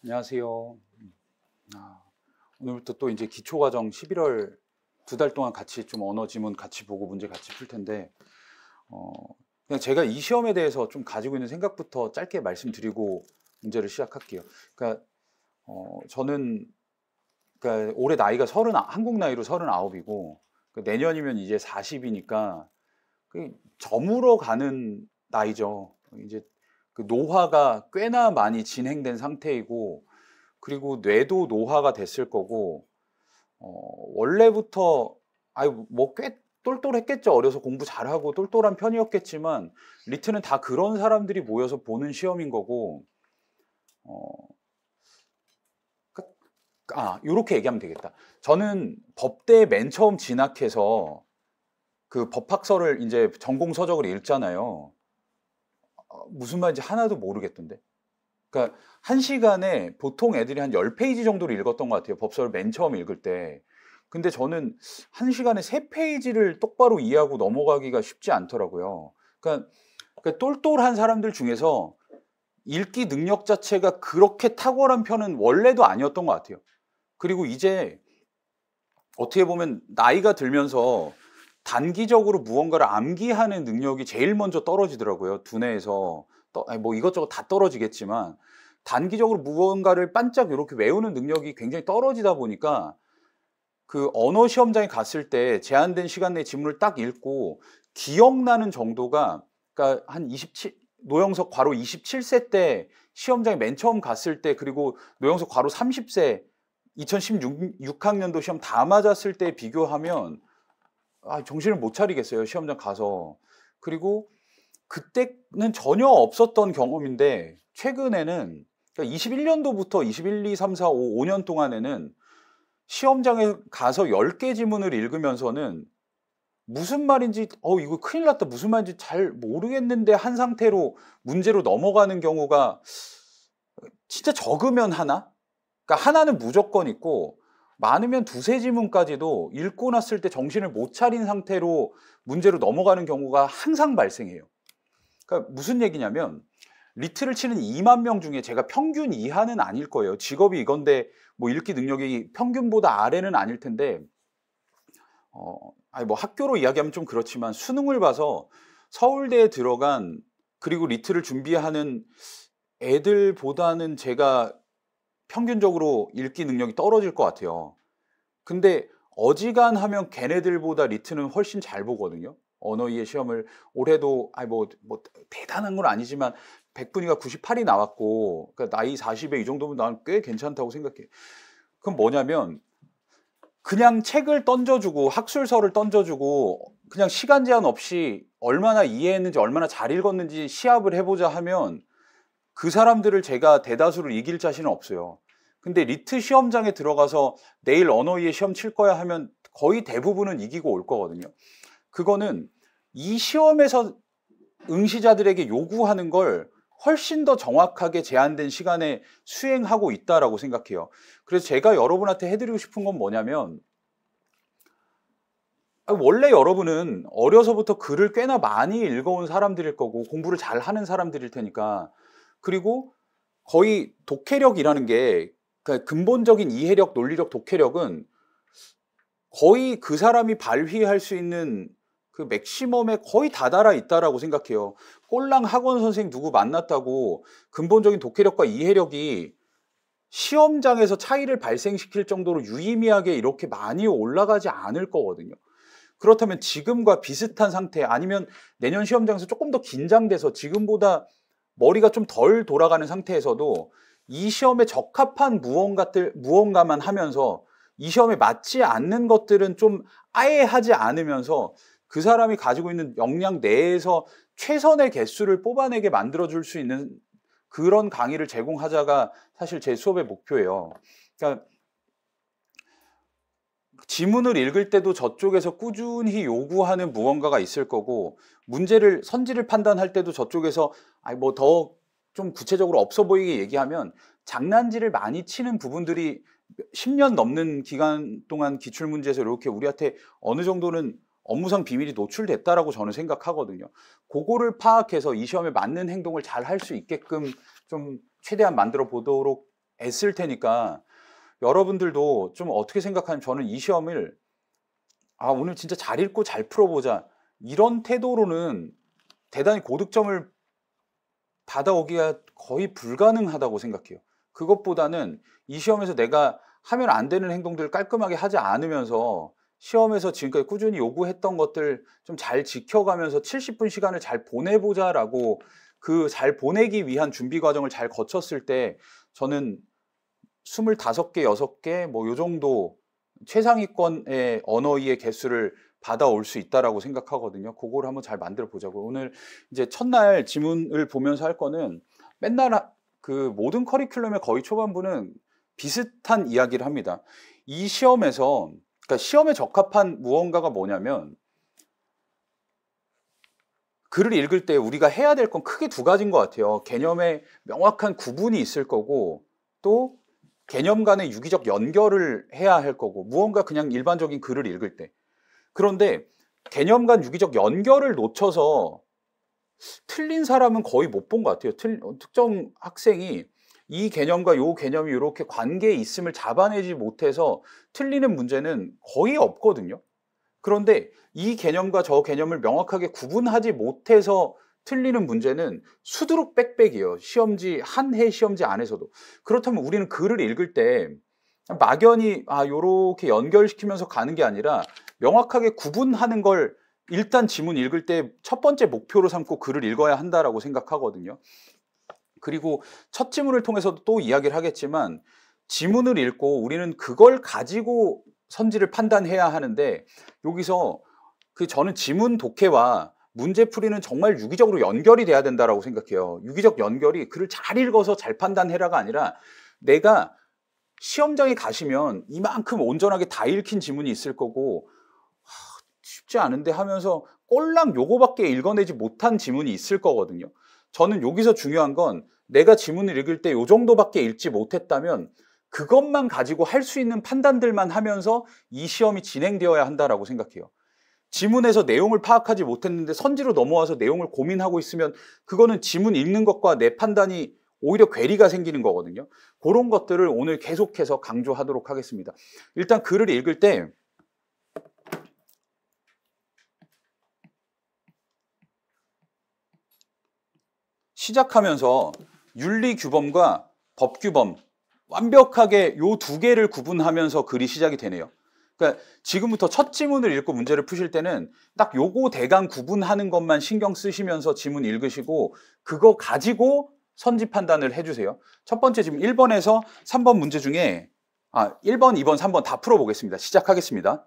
안녕하세요. 아, 오늘부터 또 이제 기초과정 11월 2달 동안 같이 좀 언어 지문 같이 보고 문제 같이 풀 텐데, 어, 그냥 제가 이 시험에 대해서 좀 가지고 있는 생각부터 짧게 말씀드리고 문제를 시작할게요. 그러니까, 저는, 그러니까 올해 나이가 한국 나이로 39이고, 내년이면 이제 40이니까, 저물어 가는 나이죠. 이제 그 노화가 꽤나 많이 진행된 상태이고, 그리고 뇌도 노화가 됐을 거고, 원래부터, 아유, 뭐 꽤 똘똘했겠죠. 어려서 공부 잘하고 똘똘한 편이었겠지만, 리트는 다 그런 사람들이 모여서 보는 시험인 거고, 어, 요렇게 얘기하면 되겠다. 저는 법대에 맨 처음 진학해서 그 법학서를 이제 전공 서적을 읽잖아요. 무슨 말인지 하나도 모르겠던데. 그러니까 한 시간에 보통 애들이 한 10페이지 정도를 읽었던 것 같아요. 법서를 맨 처음 읽을 때. 근데 저는 한 시간에 3페이지를 똑바로 이해하고 넘어가기가 쉽지 않더라고요. 그러니까 똘똘한 사람들 중에서 읽기 능력 자체가 그렇게 탁월한 편은 원래도 아니었던 것 같아요. 그리고 이제 어떻게 보면 나이가 들면서 단기적으로 무언가를 암기하는 능력이 제일 먼저 떨어지더라고요. 두뇌에서. 뭐 이것저것 다 떨어지겠지만 단기적으로 무언가를 반짝 이렇게 외우는 능력이 굉장히 떨어지다 보니까 그 언어 시험장에 갔을 때 제한된 시간 내에 지문을 딱 읽고 기억나는 정도가, 그러니까 한 27, 노영석 괄호 27세 때 시험장에 맨 처음 갔을 때, 그리고 노영석 괄호 30세 2016학년도 시험 다 맞았을 때 비교하면 정신을 못 차리겠어요. 시험장 가서. 그리고 그때는 전혀 없었던 경험인데 최근에는, 그러니까 21년도부터 21, 2, 3, 4, 5, 5년 동안에는 시험장에 가서 10개 지문을 읽으면서는 무슨 말인지 이거 큰일 났다, 무슨 말인지 잘 모르겠는데 한 상태로 문제로 넘어가는 경우가 진짜 적으면 하나? 그러니까 하나는 무조건 있고 많으면 두세 지문까지도 읽고 났을 때 정신을 못 차린 상태로 문제로 넘어가는 경우가 항상 발생해요. 그러니까 무슨 얘기냐면 리트를 치는 2만 명 중에 제가 평균 이하는 아닐 거예요. 직업이 이건데 뭐 읽기 능력이 평균보다 아래는 아닐 텐데, 뭐 학교로 이야기하면 좀 그렇지만 수능을 봐서 서울대에 들어간, 그리고 리트를 준비하는 애들보다는 제가 평균적으로 읽기 능력이 떨어질 것 같아요. 근데 어지간하면 걔네들보다 리트는 훨씬 잘 보거든요. 언어이해 시험을 올해도 뭐 대단한 건 아니지만 100분위가 98이 나왔고, 그러니까 나이 40에 이 정도면 난 꽤 괜찮다고 생각해요. 그럼 뭐냐면 그냥 책을 던져주고 학술서를 던져주고 그냥 시간 제한 없이 얼마나 이해했는지 얼마나 잘 읽었는지 시합을 해보자 하면 그 사람들을 제가 대다수를 이길 자신은 없어요. 근데 리트 시험장에 들어가서 내일 언어이해 시험 칠 거야 하면 거의 대부분은 이기고 올 거거든요. 그거는 이 시험에서 응시자들에게 요구하는 걸 훨씬 더 정확하게 제한된 시간에 수행하고 있다라고 생각해요. 그래서 제가 여러분한테 해드리고 싶은 건 뭐냐면, 원래 여러분은 어려서부터 글을 꽤나 많이 읽어온 사람들일 거고 공부를 잘 하는 사람들일 테니까, 그리고 거의 독해력이라는 게, 그러니까 근본적인 이해력, 논리력, 독해력은 거의 그 사람이 발휘할 수 있는 그 맥시멈에 거의 다다라 있다라고 생각해요. 꼴랑 학원 선생님 누구 만났다고 근본적인 독해력과 이해력이 시험장에서 차이를 발생시킬 정도로 유의미하게 이렇게 많이 올라가지 않을 거거든요. 그렇다면 지금과 비슷한 상태, 아니면 내년 시험장에서 조금 더 긴장돼서 지금보다 머리가 좀 덜 돌아가는 상태에서도 이 시험에 적합한 무언가만 하면서 이 시험에 맞지 않는 것들은 좀 아예 하지 않으면서 그 사람이 가지고 있는 역량 내에서 최선의 개수를 뽑아내게 만들어줄 수 있는 그런 강의를 제공하자가 사실 제 수업의 목표예요. 그러니까 지문을 읽을 때도 저쪽에서 꾸준히 요구하는 무언가가 있을 거고, 선지를 판단할 때도 저쪽에서 뭐 더 좀 구체적으로 없어 보이게 얘기하면 장난질을 많이 치는 부분들이 10년 넘는 기간 동안 기출문제에서 이렇게 우리한테 어느 정도는 업무상 비밀이 노출됐다라고 저는 생각하거든요. 그거를 파악해서 이 시험에 맞는 행동을 잘 할 수 있게끔 좀 최대한 만들어 보도록 애쓸 테니까 여러분들도 좀 어떻게 생각하면 저는 이 시험을 오늘 진짜 잘 읽고 잘 풀어보자 이런 태도로는 대단히 고득점을 받아오기가 거의 불가능하다고 생각해요. 그것보다는 이 시험에서 내가 하면 안 되는 행동들을 깔끔하게 하지 않으면서 시험에서 지금까지 꾸준히 요구했던 것들 좀 잘 지켜가면서 70분 시간을 잘 보내보자라고 그 잘 보내기 위한 준비 과정을 잘 거쳤을 때 저는 25개, 6개 뭐 요 정도 최상위권의 언어의 개수를 받아올 수 있다라고 생각하거든요. 그걸 한번 잘 만들어 보자고. 오늘 이제 첫날 지문을 보면서 할 거는 맨날 그 모든 커리큘럼의 거의 초반부는 비슷한 이야기를 합니다. 이 시험에서 그러니까 시험에 적합한 무언가가 뭐냐면 글을 읽을 때 우리가 해야 될 건 크게 두 가지인 것 같아요. 개념의 명확한 구분이 있을 거고 또 개념 간의 유기적 연결을 해야 할 거고 무언가 그냥 일반적인 글을 읽을 때 그런데 개념 간 유기적 연결을 놓쳐서 틀린 사람은 거의 못 본 것 같아요. 특정 학생이 이 개념과 이 개념이 이렇게 관계에 있음을 잡아내지 못해서 틀리는 문제는 거의 없거든요. 그런데 이 개념과 저 개념을 명확하게 구분하지 못해서 틀리는 문제는 수두룩 빽빽이에요. 시험지 한 해 시험지 안에서도. 그렇다면 우리는 글을 읽을 때 막연히 요렇게 연결시키면서 가는 게 아니라 명확하게 구분하는 걸 일단 지문 읽을 때 첫 번째 목표로 삼고 글을 읽어야 한다라고 생각하거든요. 그리고 첫 지문을 통해서도 또 이야기를 하겠지만 지문을 읽고 우리는 그걸 가지고 선지를 판단해야 하는데 여기서 저는 지문 독해와 문제풀이는 정말 유기적으로 연결이 돼야 된다라고 생각해요. 유기적 연결이 글을 잘 읽어서 잘 판단해라가 아니라 내가 시험장에 가시면 이만큼 온전하게 다 읽힌 지문이 있을 거고 쉽지 않은데 하면서 꼴랑 요거밖에 읽어내지 못한 지문이 있을 거거든요. 저는 여기서 중요한 건 내가 지문을 읽을 때 요 정도밖에 읽지 못했다면 그것만 가지고 할 수 있는 판단들만 하면서 이 시험이 진행되어야 한다라고 생각해요. 지문에서 내용을 파악하지 못했는데 선지로 넘어와서 내용을 고민하고 있으면 그거는 지문 읽는 것과 내 판단이 오히려 괴리가 생기는 거거든요. 그런 것들을 오늘 계속해서 강조하도록 하겠습니다. 일단 글을 읽을 때 시작하면서 윤리규범과 법규범 완벽하게 요 두 개를 구분하면서 글이 시작이 되네요. 그러니까 지금부터 첫 지문을 읽고 문제를 푸실 때는 딱 요거 대강 구분하는 것만 신경 쓰시면서 지문 읽으시고 그거 가지고 선지 판단을 해주세요. 첫 번째 지금 1번에서 3번 문제 중에 1번, 2번, 3번 다 풀어보겠습니다. 시작하겠습니다.